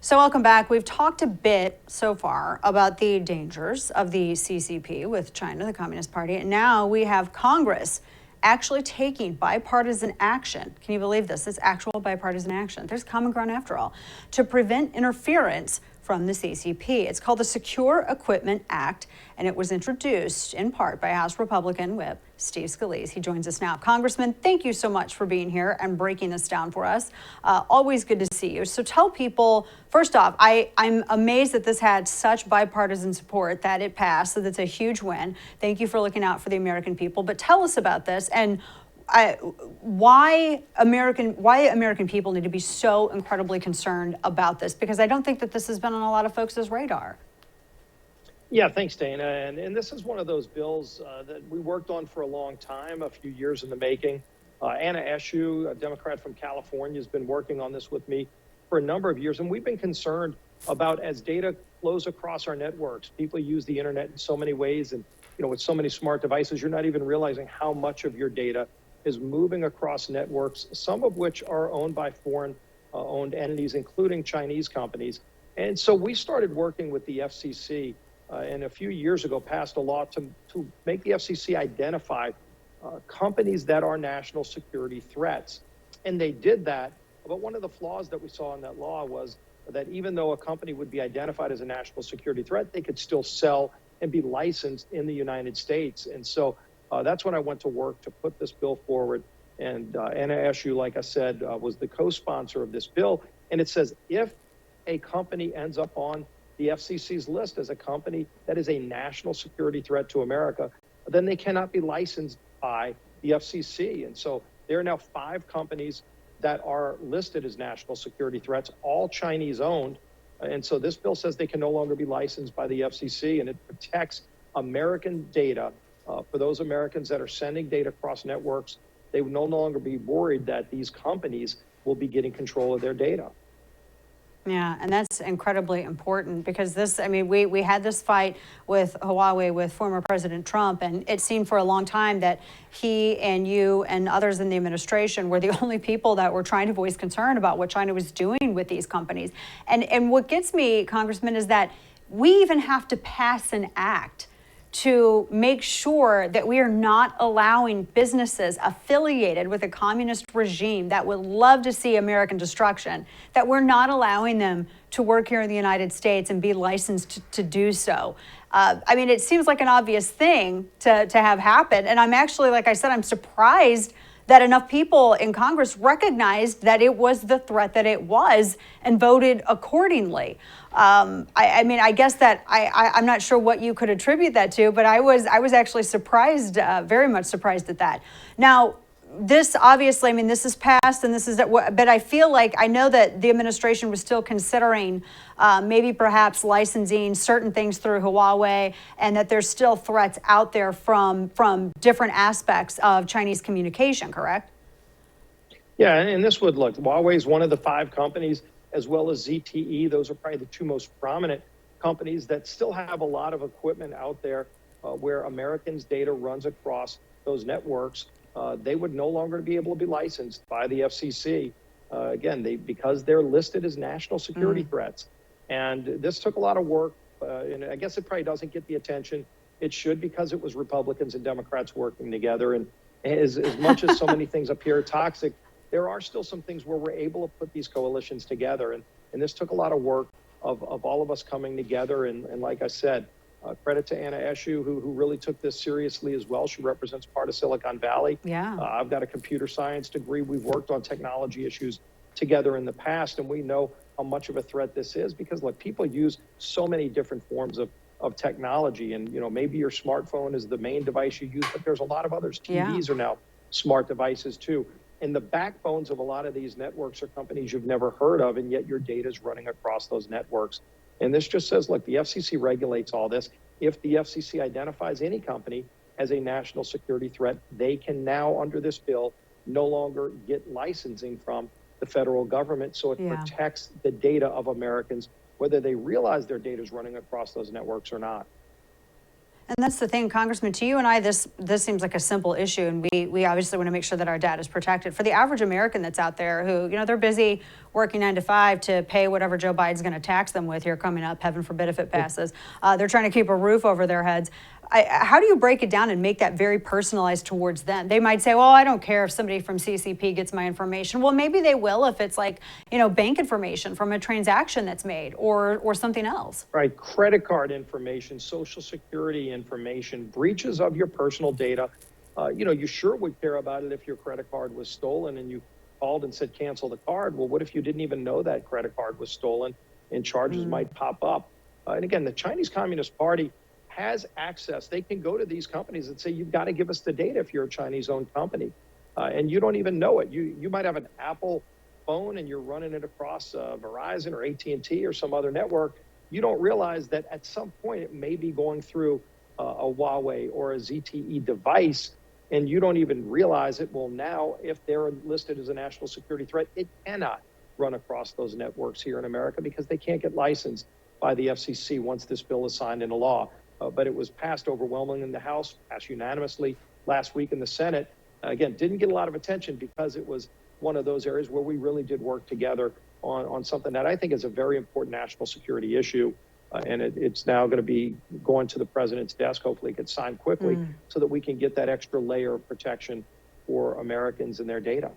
So welcome back. We've talked a bit so far about the dangers of the CCP with China, the Communist Party, and now we have Congress actually taking bipartisan action. Can you believe this? It's actual bipartisan action. There's common ground after all, to prevent interference from the CCP. It's called the Secure Equipment Act, and it was introduced in part by House Republican Whip Steve Scalise. He joins us now. Congressman, thank you so much for being here and breaking this down for us. Always good to see you. So tell people, first off, I'm amazed that this had such bipartisan support, that it passed, so that's a huge win. Thank you for looking out for the American people. But tell us about this and why American people need to be so incredibly concerned about this, because I don't think that this has been on a lot of folks' radar. Yeah, thanks, Dana. And this is one of those bills that we worked on for a long time, a few years in the making. Anna Eshoo, a Democrat from California, has been working on this with me for a number of years. And we've been concerned about, as data flows across our networks, people use the internet in so many ways. And, with so many smart devices, you're not even realizing how much of your data is moving across networks, some of which are owned by foreign owned entities, including Chinese companies. And so we started working with the FCC and a few years ago passed a law to make the FCC identify companies that are national security threats. And they did that. But one of the flaws that we saw in that law was that even though a company would be identified as a national security threat, they could still sell and be licensed in the United States. And so that's when I went to work to put this bill forward. And Anna Eshoo, like I said, was the co-sponsor of this bill. And it says if a company ends up on the FCC's list as a company that is a national security threat to America, then they cannot be licensed by the FCC. And so there are now 5 companies that are listed as national security threats, all Chinese owned. And so this bill says they can no longer be licensed by the FCC, and it protects American data for those Americans that are sending data across networks. They would no longer be worried that these companies will be getting control of their data. Yeah, and that's incredibly important because this, we had this fight with Huawei with former President Trump, and it seemed for a long time that he and you and others in the administration were the only people that were trying to voice concern about what China was doing with these companies. And what gets me, Congressman, is that we even have to pass an act to make sure that we are not allowing businesses affiliated with a communist regime that would love to see American destruction, that we're not allowing them to work here in the United States and be licensed to do so. It seems like an obvious thing to have happen. And I'm actually, like I said, I'm surprised that enough people in Congress recognized that it was the threat that it was and voted accordingly. I guess that I'm not sure what you could attribute that to, but I was actually surprised, very much surprised at that. Now, this obviously, this is passed and this is, but I feel like I know that the administration was still considering maybe perhaps licensing certain things through Huawei, and that there's still threats out there from different aspects of Chinese communication, correct? Yeah, and this would look, Huawei is one of the 5 companies, as well as ZTE. Those are probably the 2 most prominent companies that still have a lot of equipment out there where Americans' data runs across those networks. They would no longer be able to be licensed by the FCC. Again, because they're listed as national security threats. And this took a lot of work, and I guess it probably doesn't get the attention it should, because it was Republicans and Democrats working together. And as much as so many things up here are toxic, there are still some things where we're able to put these coalitions together. And this took a lot of work of all of us coming together. And like I said, credit to Anna Eshoo, who really took this seriously as well. She represents part of Silicon Valley. Yeah. I've got a computer science degree. We've worked on technology issues together in the past, and we know how much of a threat this is because, look, people use so many different forms of technology. And, maybe your smartphone is the main device you use, but there's a lot of others. TVs are now smart devices, too. And the backbones of a lot of these networks are companies you've never heard of, and yet your data is running across those networks. And this just says, look, the FCC regulates all this. If the FCC identifies any company as a national security threat, they can now, under this bill, no longer get licensing from the federal government. So it protects the data of Americans, whether they realize their data is running across those networks or not. And that's the thing, Congressman, to you and I, this seems like a simple issue, and we obviously want to make sure that our data is protected. For the average American that's out there who, you know, they're busy working 9 to 5 to pay whatever Joe Biden's going to tax them with here coming up, heaven forbid if it passes. They're trying to keep a roof over their heads. How do you break it down and make that very personalized towards them? They might say, well, I don't care if somebody from CCP gets my information. Well, maybe they will if it's like, you know, bank information from a transaction that's made or something else. Right. Credit card information, social security information, breaches of your personal data. You know, you sure would care about it if your credit card was stolen and you called and said, cancel the card. Well, what if you didn't even know that credit card was stolen and charges might pop up? And again, the Chinese Communist Party has access. They can go to these companies and say, you've got to give us the data if you're a Chinese-owned company. And you don't even know it. You might have an Apple phone and you're running it across Verizon or AT&T or some other network. You don't realize that at some point it may be going through a Huawei or a ZTE device, and you don't even realize it. Well, now, if they're listed as a national security threat, it cannot run across those networks here in America because they can't get licensed by the FCC once this bill is signed into law. But it was passed overwhelmingly in the House, passed unanimously last week in the Senate. Again, didn't get a lot of attention because it was one of those areas where we really did work together on something that I think is a very important national security issue. And it's now going to be going to the president's desk. Hopefully it gets signed quickly so that we can get that extra layer of protection for Americans and their data.